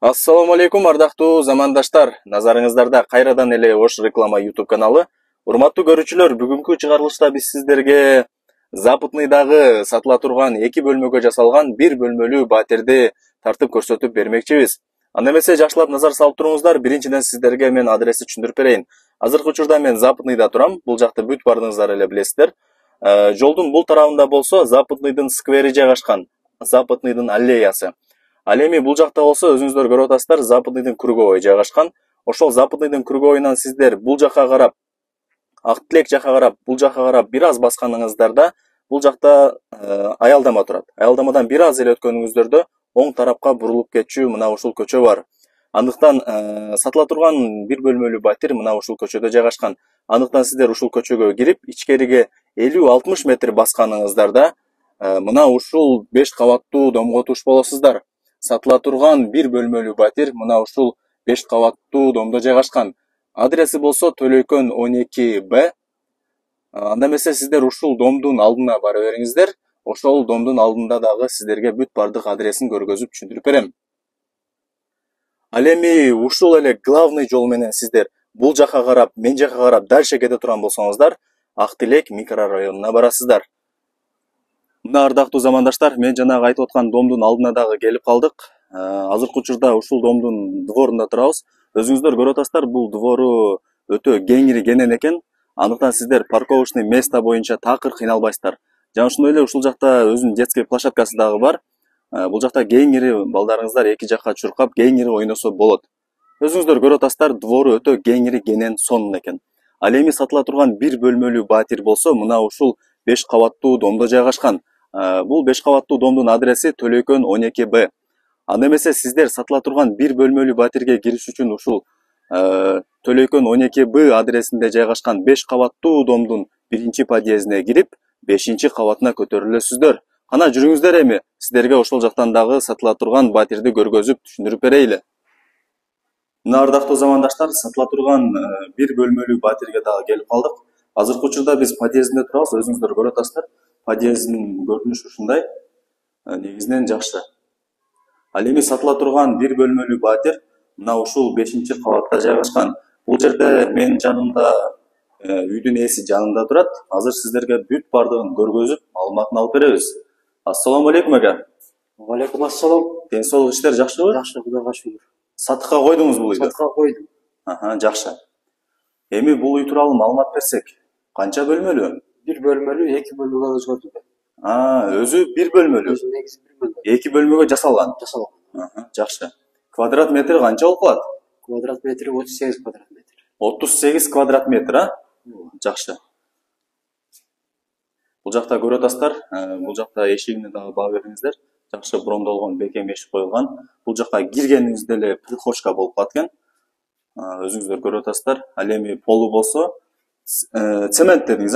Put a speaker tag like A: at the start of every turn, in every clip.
A: Ассаламу алейкум, ардактуу замандаштар. Назарыңыздарда кайрадан эле Ош реклама YouTube каналы. Урматтуу көрүүчүлөр, бүгүнкү чыгарылышта биз сиздерге Западныйдагы сатыла турган 2 бөлмөгө жасалган 1 бөлмөлүү батирди тартып көрсөтүп бермекчибиз. Анда эмесе жакшылап назар салып туруңуздар. Биринчиден сиздерге мен адрести түшүндүрүп берейин. Азыркы учурда мен Западныйда турам. Бул жакты бүт бардыгыңыздар эле билесиздер. Жолдун бул тарабында болсо Западныйдын сквери жайгашкан. Западныйдын аллеясы. Ал эми бул жакта болсо өзүңүздөр көрүп атасыздар, Западныйдын круговой жайгашкан. Ошол Западныйдын круговойунан сиздер бул жакка карап, Ак Тилек жакка карап, бул жакка карап бир аз басканыңыздарда бул жакта аялдама турат. Аялдамадан бир аз эле өткөнүңүздөрдө оң тарапка бурулуп кетчү мына ушул көчө бар. Андыктан сатыла турган 1 бөлмөлүү батир мына ушул көчөдө жайгашкан. Андыктан сиздер ушул көчөгө кирип, ичкериге 50-60 метр басканыңыздарда мына ушул 5 кабаттуу домго туш болосуздар. Сатыла турган 1 бөлмөлүү батир мына ушул 5 кабаттуу домдо жайгашкан. Адреси болсо Төлөйкөн 12Б. Анда эмесе сиздер ушул домдун алдына бара бериңиздер. Ошол домдун алдында дагы сиздерге бүт бардык адресин көргөзүп түшүндүрүп берем. Ал эми ушул эле главный жол менен сиздер бул жакка карап, мен жакка карап дальше кете турган болсоңуздар, Ак Тилек микрорайонуна барасыздар. Мына ардактуу замандаштар, мен жанагы айтып аткан домдун алдына дагы келип калдык. Азыркы учурда ушул домдун дворунда турабыз. Өзүңүздөр көрүп атасыздар, бул двору өтө кеңири кенен экен. Андыктан сиздер парковочный место боюнча такыр кыйналбайсыздар. Жана ошондой эле ушул жакта өзүнүн детский площадкасы дагы бар. Бул жакта кеңири балдарыңыздар эки жакка чуркап кеңири ойносо болот. Өзүңүздөр көрүп атасыздар, двору өтө кеңири кенен сонун экен. Ал эми сатыла турган 1 бөлмөлүү батир болсо мына ушул 5 кабаттуу домдо жайгашкан. Бул 5 кабаттуу домдун адреси Төлөйкөн 12Б. Анда эмесе сиздер сатыла турган 1 бөлмөлүү батирге кириш үчүн ушул Төлөйкөн 12Б адресинде жайгашкан 5 кабаттуу домдун 1-чи подъездине кирип, 5-чи кабатына көтөрүлөсүздөр. Кана жүрүңүздөр эми, сиздерге ошол жактан дагы сатыла турган батирди көргөзүп түшүндүрүп берейли. Мына ардактуу замандаштар, сатыла турган 1 бөлмөлүү батирге дагы келип калдык. Азыркы учурда биз подъездинде турабыз, өзүңүздөр көрүп атасыздар. Подъездин көрүнүшү ушундай. Негизинен жакшы. Ал эми сатыла турган 1 бөлмөлүү батир мына ушул 5-чи кабатта жайгашкан. Бул жерде мен жанымда үйдүн ээси жанымда турат. Азыр сиздерге бүт бардыгын көргөзүп, маалыматын алып беребиз. Ассаламу алейкум ака.
B: Алейкум ассалам.
A: Ден соолук иштер жакшыбы?
B: Жакшы, Кудайга шүгүр.
A: Сатыкка койдуңузбу бул үйдү?
B: Сатыкка койдум.
A: Жакшы. Эми бул үй тууралуу маалымат берсек, канча бөлмөлүү?
B: 1 бөлмөлүү, 2 бөлмөгө өзгөртүлгөн.
A: Өзү 1 бөлмөлүү.
B: Өзү негизи 1 бөлмөлүү.
A: 2 бөлмөгө жасалган. Жакшы. Квадрат метри канча болуп калат?
B: Квадрат метри 38 квадрат метр.
A: 38 квадрат метр, Жакшы. Бул жакта көрүп атасыздар, бул жакта эшигине дагы баа бериңиздер. Жакшы брондолгон бекем эшик коюлган. Бул жакка киргениңизде эле прихожка болуп калат экен. Өзүңүздөр көрүп атасыздар. Ал эми полу болсо цемент дедиңиз,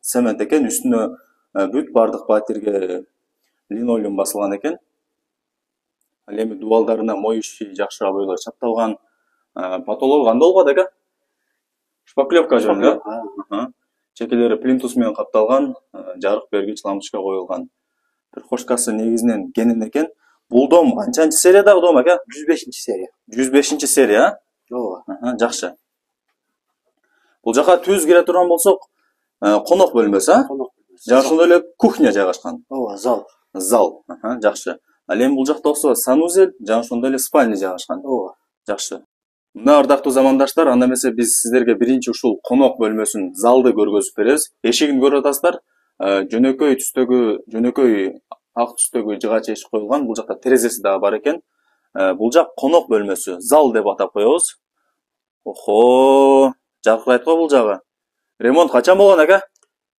A: Цемент экен, үстүнө бүт бардык батирге линолеум басылган экен. Ал эми дубалдарына моющий жакшы обойлор чапталган. Потологу кандай болуп атат экен? Шпаклевка жөнүндө. Чекелери плинтус менен капталган, жарык бергич лампочка коюлган. Прихожкасы негизинен кенен экен. Бул дом канчанчы сериядагы дом ака?
B: 105-чи серия.
A: 105-чи серия,
B: Ооба.
A: Жакшы. Бул жака түз кире турган болсок, конок бөлмөсү,
B: Конок бөлмөсү.
A: Жана ошондой эле кухня жайгашкан.
B: Ооба, зал.
A: Зал, жакшы. Ал эми бул жакта болсо санузел, жана ошондой эле спальня жайгашкан.
B: Ооба.
A: Жакшы. Мына ардактуу замандаштар, анда эмесе биз сиздерге биринчи ушул конок бөлмөсүн, залды көргөзүп беребиз. Эшигин көрүп атасыздар. Жөнөкөй түстөгү, жөнөкөй ак түстөгү жыгач эшик коюлган. Бул жакта терезеси дагы бар экен. Бул жак конок бөлмөсү, зал деп атап коебуз. Охо, жаркырайт го бул жагы. Ремонт качан болгон ака?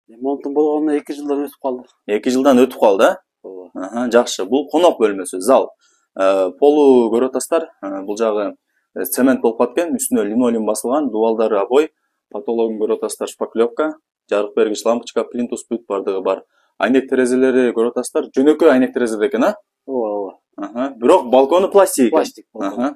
B: Ремонтун болгонуна 2 жылдан өтүп калды.
A: 2 жылдан өтүп калды,
B: Ооба.
A: Жакшы. Бул конок бөлмөсү, зал. Полу көрүп атасыздар. Бул жагы цемент болуп калган, үстүнө линолеум басылган, дубалдары обой, потологун көрүп атасыздар, шпаклевка, жарык бергич лампочка, плинтус бүт бардыгы бар. Айнек терезелери көрүп атасыздар, жөнөкөй айнек терезелер экен,
B: Ооба.
A: Бирок балкону пластик экен.
B: Пластик.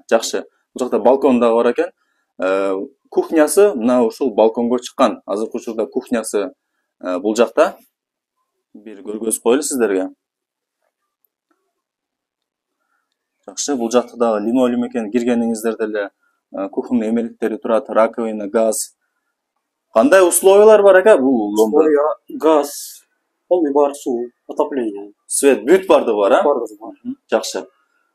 A: Жакшы. Бул жакта балкон дагы бар экен. Кухнясы мына ушул балконго чыккан. Азыркы учурда кухнясы бул жакта. Бир көргөзүп коелу сиздерге. Жакшы, бул жакта дагы линолеум экен, киргениңиздерде эле кухонный эмелектери турат, раковина, газ. Кандай условиялар бар ака бул ломдо?
B: Условия, газ, полный бар, суу, отопление.
A: Свет бүт бардыгы бар, а?
B: Бардыгы бар.
A: Жакшы.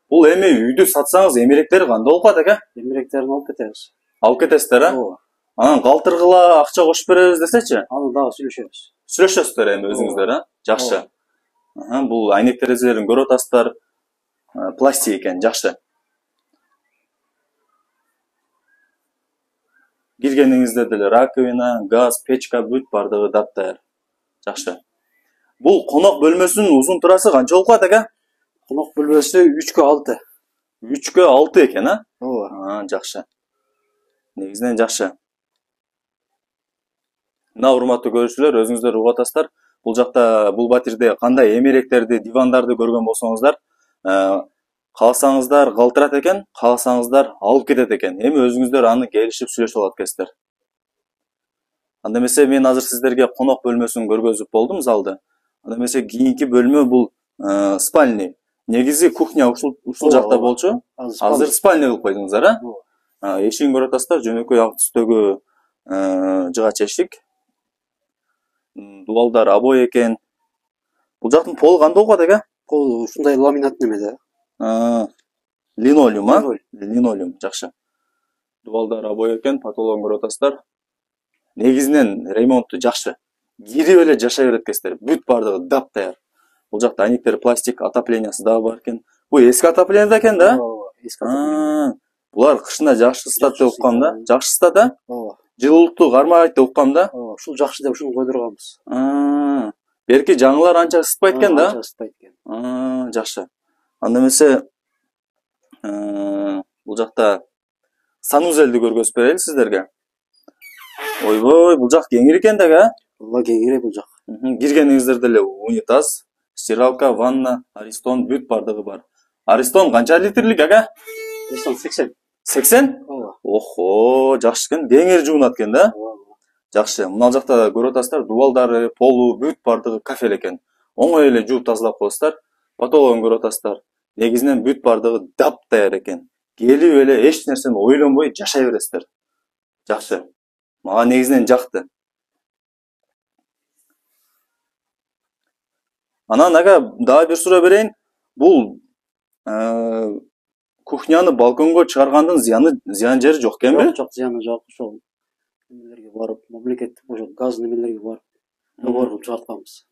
A: Бул эми үйдү сатсаңыз эмелектери кандай болуп калат ака?
B: Эмелектерин алып кетебиз.
A: Алып кетесиздер, а?
B: Ооба.
A: Анан калтыргыла акча кошуп беребиз десечи?
B: Аны дагы сүйлөшөбүз.
A: Сүйлөшөсүздөр эми өзүңүздөр, а? Жакшы. Бул айнек терезелерин көрүп атасыздар. Пластик экен, жакшы. Киргениңизде деле раковина, газ, печка бүт бардыгы дап-даяр. Жакшы. Бул конок бөлмөсүнүн узун турасы канча болуп калат ака?
B: Конок бөлмөсү 3/6.
A: 3/6 экен, а?
B: Ооба.
A: Жакшы. Негизинен жакшы. Мына урматтуу көрүүчүлөр, өзүңүздөр угуп атасыздар. Бул жакта бул батирде кандай эмеректерди, дивандарды көргөн болсоңуздар, кааласаңыздар калтырат экен, кааласаңыздар алып кетет экен. Эми өзүңүздөр аны келишип сүйлөшүп алат экенсиздер. Анда эмесе мен азыр сиздерге конок бөлмөсүн көргөзүп болдум залды. Анда эмесе кийинки бөлмө бул спальный. Негизи кухня ушул жакта болчу. Азыр спальный кылып койдуңуздар, а? Эшигин көрүп атасыздар, жөнөкөй ак түстөгү жыгач эшик. Дубалдар обой экен. Бул жактын полу кандай болуп калат ака?
B: Пол ушундай ламинат немеде.
A: Линолеум, а? Линолеум, жакшы. Дубалдар обой экен, потологун көрүп атасыздар. Негизинен ремонту жакшы. Кирип эле жашай берет экенсиздер. Бүт бардыгы дап-даяр. Бул жакта айнектер пластик, отоплениясы дагы бар экен. Бул эски отопление экен да?
B: Ооба, эски отопление.
A: Булар кышына жакшы ысытат деп уккам да. Жакшы ысытат, а?
B: Ооба.
A: Жылуулукту кармайт деп уккам да.
B: Ооба, ушул жакшы деп ушуну койдурганбыз.
A: Берки жаңылар анча ысытпайт экен да?
B: Анча ысытпайт экен.
A: Жакшы. Анда эмесе бул жакта санузелди көргөзүп берели сиздерге. Ойбой, бул жак кеңир экен да, а?
B: Алла кеңире бул жак.
A: Киргениңиздерде эле унитаз, стиралка, ванна, аристон бүт бардыгы бар. Аристон канча литрлик ага?
B: Аристон 80.
A: 80?
B: Ооба.
A: Охо, жакшы экен. Кеңир жуунат экен да?
B: Ооба.
A: Жакшы. Мына жакта көрүп атасыздар, дубалдары, полу бүт бардыгы кафел экен. Оңой эле жууп тазалап коесуздар. Потологун көрүп атасыздар. Негизинен бүт бардыгы дап-даяр экен. Келип эле эч нерсени ойлонбой жашай бересиздер. Жакшы. Мага негизинен жакты. Анан ага дагы бир суроо берейин. Бул кухняны балконго чыгаргандын зыян жери жок экенби?
B: Жок, зыяны жок. Ошол немелерге барып, мамлекеттик ошо газ немелерге барып, договор кылып чыгартканбыз.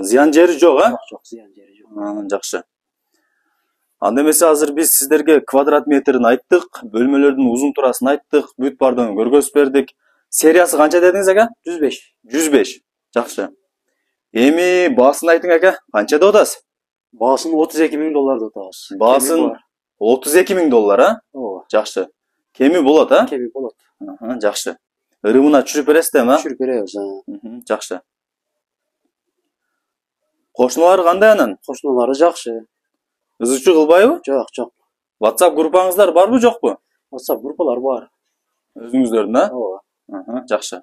A: Зыян жери жок, а?
B: Жок, зыян жери жок.
A: Жакшы. Анда эмесе азыр биз сиздерге квадрат метрин айттык, бөлмөлөрдүн узун турасын айттык, бүт бардыгын көргөзүп бердик. Сериясы канча дедиңиз ага?
B: 105.
A: 105. Жакшы. Эми баасын айтың ака, канча деп атасыз?
B: Баасын $32.000 деп атабыз.
A: Баасын $32.000, а?
B: Ооба.
A: Жакшы. Кеми болот, а?
B: Кеми болот.
A: Жакшы. Ырымына түшүрүп бересиздерби, а?
B: Түшүрүп беребиз.
A: Жакшы. Кошуналар кандай анан?
B: Кошуналары жакшы.
A: Ызычуу кылбайбы?
B: Жок, жок.
A: WhatsApp группаңыздар барбы, жокпу?
B: WhatsApp группалар бар.
A: Өзүңүздөрдүн, а?
B: Ооба.
A: Жакшы.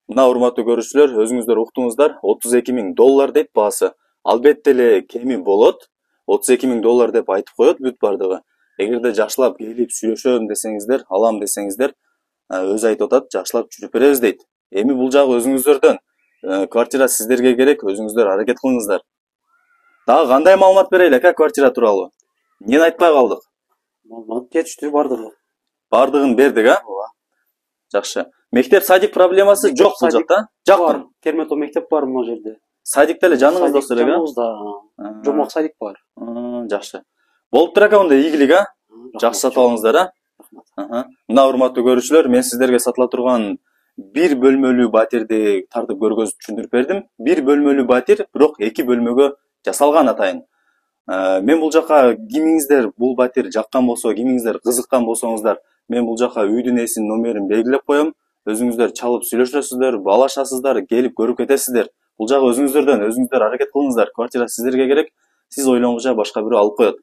A: Мына урматтуу көрүүчүлөр, өзүңүздөр уктуңуздар, $32.000 дейт баасы. Албетте эле кеми болот. $32.000 деп айтып коет бүт бардыгы. Эгерде жакшылап келип сүйлөшөм десеңиздер, алам десеңиздер, өзү айтып атат, жакшылап жүрүп беребиз дейт. Эми бул жагы өзүңүздөрдөн. Квартира сиздерге керек, өзүңүздөр аракет кылыңыздар. Дагы кандай маалымат берели ака квартира тууралуу? Эмнени айтпай калдык?
B: Маалымат жетиштүү бардыгы.
A: Бардыгын бердик, а?
B: Ооба.
A: Жакшы. Мектеп, садик проблемасы жок бул жакта?
B: Бар. Термето мектеп бар мына жерде.
A: Садикте эле жаныңызда
B: Садик
A: эле, а?
B: жаныбызда. Жомок садик бар.
A: Жакшы. Болуптур ака, онда ийгилик, а? Жакшы сатып алыңыздар, а?
B: Рахмат.
A: Мына урматтуу көрүүчүлөр, мен сиздерге сатыла турган бир бөлмөлүү батирди тартып көргөзүп түшүндүрүп бердим. Бир бөлмөлүү батир, бирок эки бөлмөгө жасалган атайын. Мен бул жака кимиңиздер бул батир жаккан болсо, кимиңиздер кызыккан болсоңуздар, мен бул жака үйдүн ээсинин номерин белгилеп коем. Өзүңүздөр чалып сүйлөшөсүздөр, баалашасыздар, келип көрүп кетесиздер. Бул жагы өзүңүздөрдөн, өзүңүздөр аракет кылыңыздар. Квартира сиздерге керек, сиз ойлонгонча башка бирөө алып коет.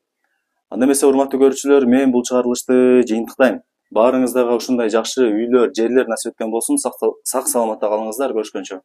A: Анда эмесе урматтуу көрүүчүлөр, мен бул чыгарылышты жыйынтыктайм. Баарыңыздага ушундай жакшы үйлөр, жерлер насип эткен болсун. Сак саламатта калыңыздар, көрүшкөнчө.